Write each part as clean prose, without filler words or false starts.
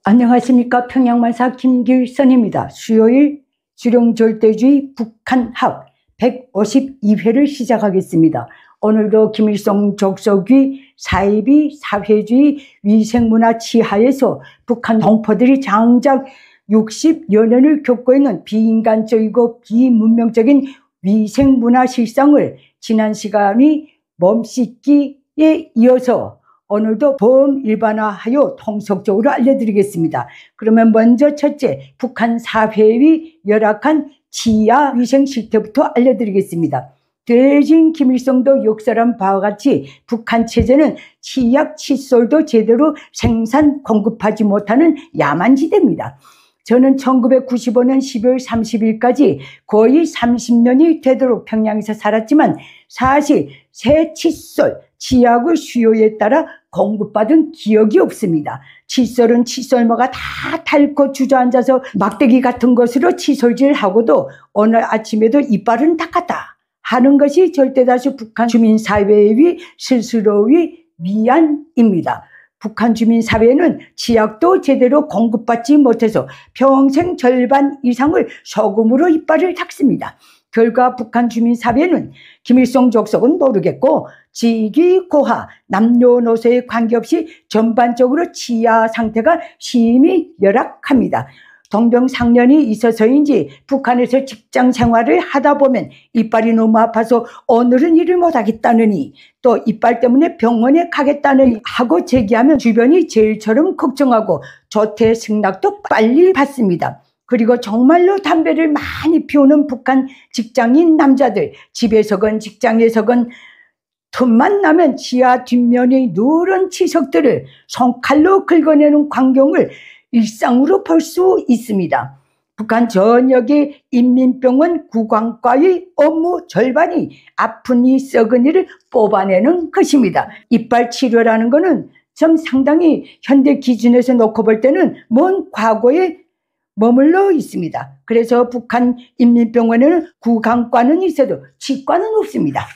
안녕하십니까. 평양만사 김길선입니다. 수요일 수령절대주의 북한학 152회를 시작하겠습니다. 오늘도 김일성 족속의 사이비 사회주의 위생문화 치하에서 북한 동포들이 장작 60여 년을 겪고 있는 비인간적이고 비문명적인 위생문화 실상을 지난 시간이 몸씻기에 이어서 오늘도 범일반화하여 통속적으로 알려드리겠습니다. 그러면 먼저 첫째, 북한 사회의 열악한 치아 위생 실태부터 알려드리겠습니다. 대진 김일성도 역설한 바와 같이 북한 체제는 치약, 칫솔도 제대로 생산, 공급하지 못하는 야만지대입니다. 저는 1995년 12월 30일까지 거의 30년이 되도록 평양에서 살았지만 사실 새 칫솔, 치약의 수요에 따라 공급받은 기억이 없습니다. 칫솔은 칫솔모가 다 닳고 주저앉아서 막대기 같은 것으로 칫솔질하고도 오늘 아침에도 이빨은 닦았다 하는 것이 절대다수 북한 주민사회의 스스로의 위안입니다. 북한 주민사회는 치약도 제대로 공급받지 못해서 평생 절반 이상을 소금으로 이빨을 닦습니다. 결과 북한 주민사회는 김일성 족속은 모르겠고 직위, 고하, 남녀노소에 관계없이 전반적으로 치아 상태가 심히 열악합니다. 동병상련이 있어서인지 북한에서 직장 생활을 하다 보면 이빨이 너무 아파서 오늘은 일을 못하겠다느니 또 이빨 때문에 병원에 가겠다느니 하고 제기하면 주변이 제일처럼 걱정하고 조퇴 승낙도 빨리 받습니다. 그리고 정말로 담배를 많이 피우는 북한 직장인 남자들, 집에서건 직장에서건 틈만 나면 지하 뒷면의 누런 치석들을 손칼로 긁어내는 광경을 일상으로 볼 수 있습니다. 북한 전역의 인민병원 구강과의 업무 절반이 아픈 이 썩은 이를 뽑아내는 것입니다. 이빨 치료라는 것은 좀 상당히 현대 기준에서 놓고 볼 때는 먼 과거에 머물러 있습니다. 그래서 북한 인민병원에는 구강과는 있어도 치과는 없습니다.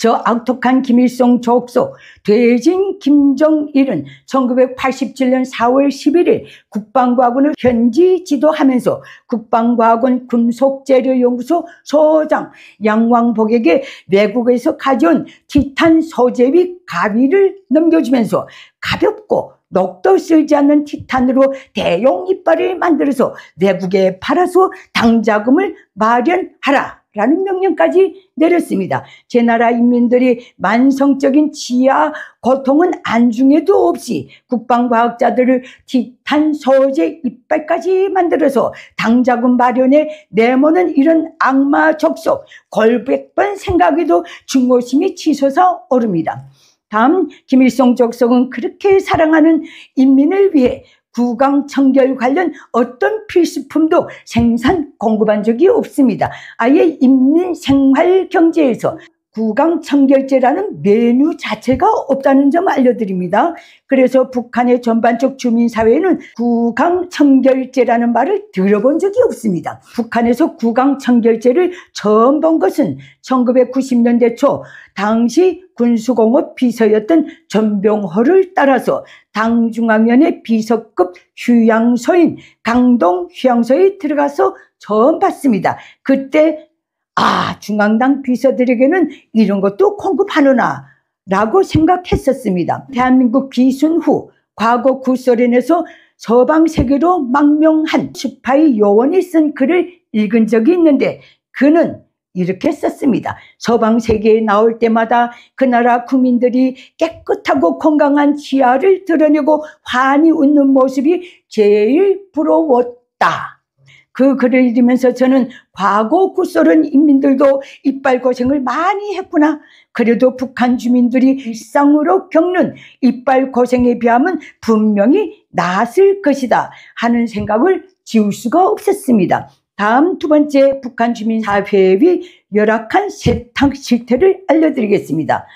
저 악독한 김일성 족속 대진 김정일은 1987년 4월 11일 국방과학원을 현지 지도하면서 국방과학원 군속재료연구소 소장 양왕복에게 외국에서 가져온 티탄 소재의 가위를 넘겨주면서 가볍고 녹도 쓰지 않는 티탄으로 대용 이빨을 만들어서 외국에 팔아서 당자금을 마련하라 라는 명령까지 내렸습니다. 제 나라 인민들이 만성적인 치아 고통은 안중에도 없이 국방과학자들을 티탄 소재 이빨까지 만들어서 당자금 마련에 내모는 이런 악마 족속 골백번 생각에도 증오심이 치솟아 오릅니다. 다음, 김일성 족속은 그렇게 사랑하는 인민을 위해 구강 청결 관련 어떤 필수품도 생산 공급한 적이 없습니다. 아예 인민 생활 경제에서 구강 청결제라는 메뉴 자체가 없다는 점 알려드립니다. 그래서 북한의 전반적 주민사회는 구강 청결제라는 말을 들어본 적이 없습니다. 북한에서 구강 청결제를 처음 본 것은 1990년대 초 당시 군수공업 비서였던 전병호를 따라서 당중앙위원회 비서급 휴양소인 강동 휴양소에 들어가서 처음 봤습니다. 그때 중앙당 비서들에게는 이런 것도 공급하느나 라고 생각했었습니다. 대한민국 기순 후 과거 구소련에서 서방 세계로 망명한 스파이 요원이 쓴 글을 읽은 적이 있는데 그는 이렇게 썼습니다. 서방 세계에 나올 때마다 그 나라 국민들이 깨끗하고 건강한 치아를 드러내고 환히 웃는 모습이 제일 부러웠다. 그 글을 읽으면서 저는 과거 구소련 인민들도 이빨 고생을 많이 했구나. 그래도 북한 주민들이 일상으로 겪는 이빨 고생에 비하면 분명히 나았을 것이다 하는 생각을 지울 수가 없었습니다. 다음 두 번째, 북한 주민 사회의 열악한 세탁 실태를 알려드리겠습니다.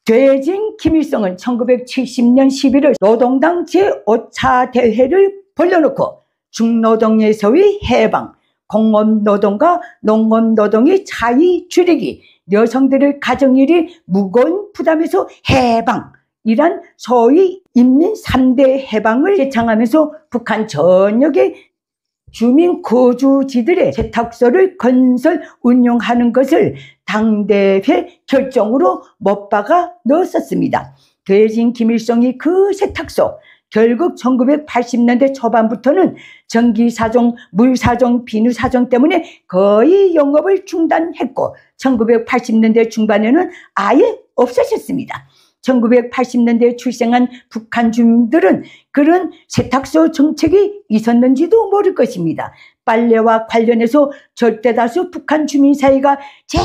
대진 김일성은 1970년 11월 노동당 제5차 대회를 벌려놓고 중노동에서의 해방, 공업노동과 농업노동의 차이 줄이기, 여성들의 가정일이 무거운 부담에서 해방 이란 소위 인민 3대 해방을 제창하면서 북한 전역의 주민 거주지들의 세탁소를 건설 운영하는 것을 당대회 결정으로 못 박아 넣었었습니다. 대진 김일성이 그 세탁소 결국 1980년대 초반부터는 전기사정, 물사정, 비누사정 때문에 거의 영업을 중단했고 1980년대 중반에는 아예 없어졌습니다. 1980년대에 출생한 북한 주민들은 그런 세탁소 정책이 있었는지도 모를 것입니다. 빨래와 관련해서 절대다수 북한 주민 사이가 제일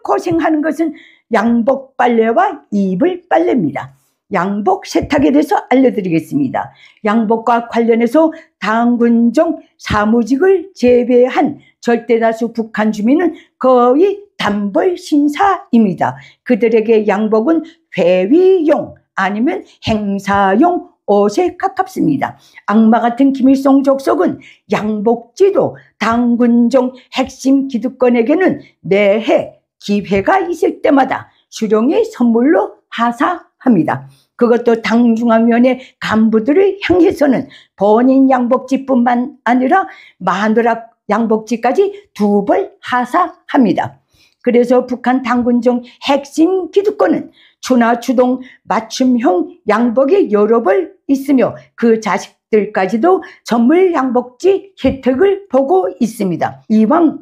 고생하는 것은 양복 빨래와 이불 빨래입니다. 양복 세탁에 대해서 알려드리겠습니다. 양복과 관련해서 당군종 사무직을 제외한 절대다수 북한 주민은 거의 단벌 신사입니다. 그들에게 양복은 회의용 아니면 행사용 옷에 가깝습니다. 악마 같은 김일성 족속은 양복지도 당군종 핵심 기득권에게는 매해 기회가 있을 때마다 수령의 선물로 하사합니다. 그것도 당중앙위원회 간부들을 향해서는 본인 양복지뿐만 아니라 마누라 양복지까지 2벌 하사합니다. 그래서 북한 당군종 핵심 기득권은 추나 추동 맞춤형 양복이 여러 벌 있으며 그 자식들까지도 선물 양복지 혜택을 보고 있습니다. 이왕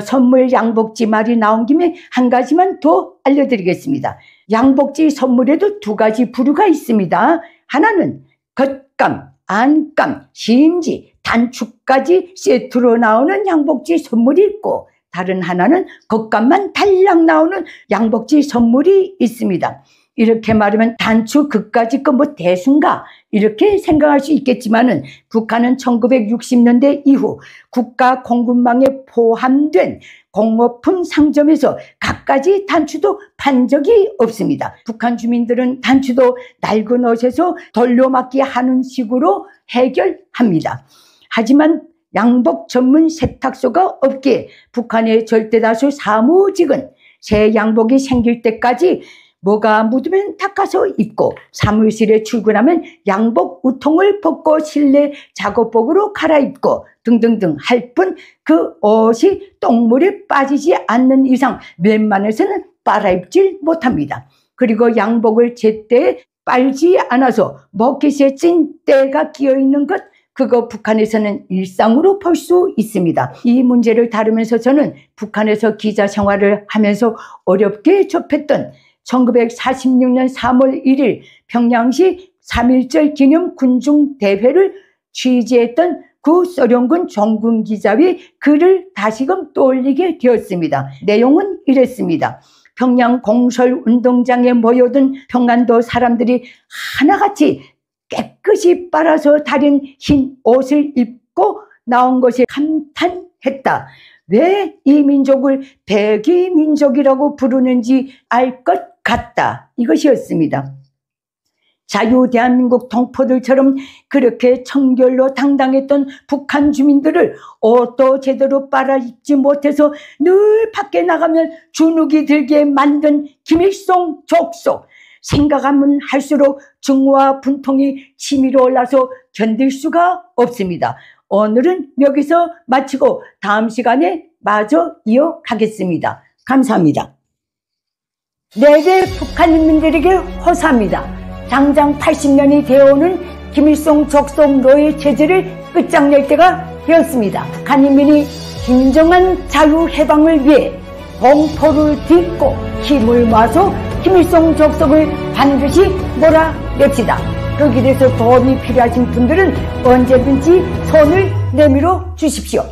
선물 양복지 말이 나온 김에 한 가지만 더 알려드리겠습니다. 양복지 선물에도 2가지 부류가 있습니다. 하나는 겉감, 안감, 심지, 단추까지 세트로 나오는 양복지 선물이 있고 다른 하나는 겉감만 달랑 나오는 양복지 선물이 있습니다. 이렇게 말하면 단추 그까짓 거 뭐 대수인가 이렇게 생각할 수 있겠지만은 북한은 1960년대 이후 국가 공급망에 포함된 공업품 상점에서 갖가지 단추도 판 적이 없습니다. 북한 주민들은 단추도 낡은 옷에서 돌려막기 하는 식으로 해결합니다. 하지만 양복 전문 세탁소가 없기에 북한의 절대다수 사무직은 새 양복이 생길 때까지 뭐가 묻으면 닦아서 입고 사무실에 출근하면 양복 우통을 벗고 실내 작업복으로 갈아입고 등등등 할 뿐 그 옷이 똥물에 빠지지 않는 이상 웬만해서는 빨아입질 못합니다. 그리고 양복을 제때 빨지 않아서 머릿에 찐 때가 끼어있는 것 그거 북한에서는 일상으로 볼 수 있습니다. 이 문제를 다루면서 저는 북한에서 기자 생활을 하면서 어렵게 접했던 1946년 3월 1일 평양시 3.1절 기념 군중대회를 취재했던 구 소련군 종군 기자의 글을 다시금 떠올리게 되었습니다. 내용은 이랬습니다. 평양 공설운동장에 모여든 평안도 사람들이 하나같이 깨끗이 빨아서 다린 흰 옷을 입고 나온 것에 감탄했다. 왜 이 민족을 백이민족이라고 부르는지 알 것 같다. 이것이었습니다. 자유대한민국 동포들처럼 그렇게 청결로 당당했던 북한 주민들을 옷도 제대로 빨아입지 못해서 늘 밖에 나가면 주눅이 들게 만든 김일성 족속. 생각하면 할수록 증오와 분통이 치밀어 올라서 견딜 수가 없습니다. 오늘은 여기서 마치고 다음 시간에 마저 이어가겠습니다. 감사합니다. 내게 북한 인민들에게 호소합니다. 당장 80년이 되어오는 김일성 족속 노예 체제를 끝장낼 때가 되었습니다. 북한 인민이 진정한 자유해방을 위해 공포를 딛고 힘을 모아서 김일성 족속을 반드시 몰아냅시다. 그 길에서 도움이 필요하신 분들은 언제든지 손을 내밀어 주십시오.